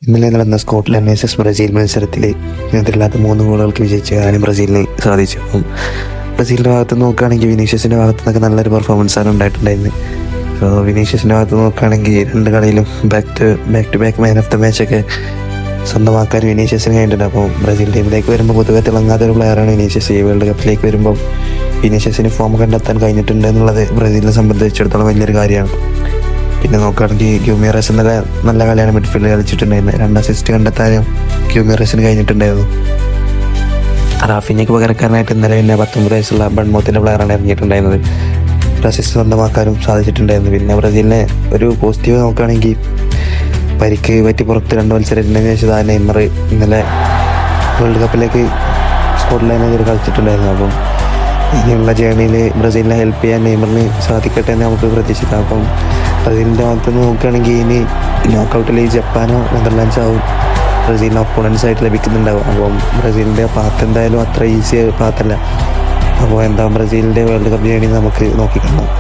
ഇന്നലെ നടന്ന Scotland versus Brazil മത്സരത്തിൽ എതിരില്ലാത്ത 3 ഗോളുകൾക്ക് വിജയിച്ചതാണ് ബ്രസീലിന് സാധിച്ചു. അപ്പം ബ്രസീലിൻ്റെ ഭാഗത്ത് നോക്കുകയാണെങ്കിൽ വിനീഷ്യസിൻ്റെ ഭാഗത്തു നിന്നൊക്കെ നല്ലൊരു പെർഫോമൻസാണ് ഉണ്ടായിട്ടുണ്ടായിരുന്നത്. അപ്പോൾ വിനീഷ്യസിൻ്റെ ഭാഗത്ത് നോക്കുകയാണെങ്കിൽ 2 കളിയിലും back to back man of the മാച്ചൊക്കെ സ്വന്തമാക്കാൻ വിനീഷ്യസിന് കഴിഞ്ഞിട്ടുണ്ട്. അപ്പോൾ ബ്രസീൽ ടീമിലേക്ക് വരുമ്പോൾ പൊതുവെ തിളങ്ങാത്ത ഒരു പ്ലെയറാണ് വിനീഷ്യസ്. ഈ വേൾഡ് കപ്പിലേക്ക് വരുമ്പോൾ വിനീഷ്യസിന് ഫോം കണ്ടെത്താൻ കഴിഞ്ഞിട്ടുണ്ട് എന്നുള്ളത് ബ്രസീലിനെ സംബന്ധിച്ചിടത്തോളം വലിയൊരു കാര്യമാണ്. പിന്നെ നോക്കുകയാണെങ്കിൽ ക്യൂമിയറസ് എന്നൊക്കെ നല്ല കളിയാണ് മിഡ്ഫീൽഡ് കളിച്ചിട്ടുണ്ടായിരുന്നത്. 2 അസിസ്റ്റ് കണ്ടെത്താനും ക്യൂമിയറസിന് കഴിഞ്ഞിട്ടുണ്ടായിരുന്നു. റാഫിനയ്ക്ക് പകരക്കാരനായിട്ട് ഇന്നലെ പിന്നെ 19 വയസ്സുള്ള ബൺമൗത്തിൻ്റെ പ്ലെയറാണ് ഇറങ്ങിയിട്ടുണ്ടായിരുന്നത്. ഒരു അസിസ്റ്റ് സ്വന്തമാക്കാനും സാധിച്ചിട്ടുണ്ടായിരുന്നു. പിന്നെ ബ്രസീലിനെ ഒരു പോസിറ്റീവ് നോക്കുകയാണെങ്കിൽ പരിക്ക് പറ്റി പുറത്ത് 2 മത്സരത്തിന് ശേഷം നെയ്മർ ഇന്നലെ വേൾഡ് കപ്പിലേക്ക് സ്കോട്ട്ലൻഡിനെതിരെ കളിച്ചിട്ടുണ്ടായിരുന്നു. അപ്പം ഇനിയുള്ള ജേണിയിൽ ബ്രസീലിനെ ഹെൽപ്പ് ചെയ്യാൻ നെയ്മറിന് സാധിക്കട്ടെ എന്ന് നമുക്ക് പ്രതീക്ഷിക്കാം. അപ്പം ബ്രസീലിൻ്റെ ഭാഗത്ത് നിന്ന് നോക്കുകയാണെങ്കിൽ ഇനി നോക്കൗട്ടിൽ ജപ്പാനോ നെതർലാൻഡ്സോ ആവും ബ്രസീലിന് ഒപ്പോണൻസ് ആയിട്ട് ലഭിക്കുന്നുണ്ടാവും. അപ്പം ബ്രസീലിൻ്റെ പാത്ത് എന്തായാലും അത്ര ഈസി പാത്തല്ല. അപ്പോൾ എന്താ ബ്രസീലിൻ്റെ വേൾഡ് കപ്പ് ജേണി നമുക്ക് നോക്കിക്കാണാം.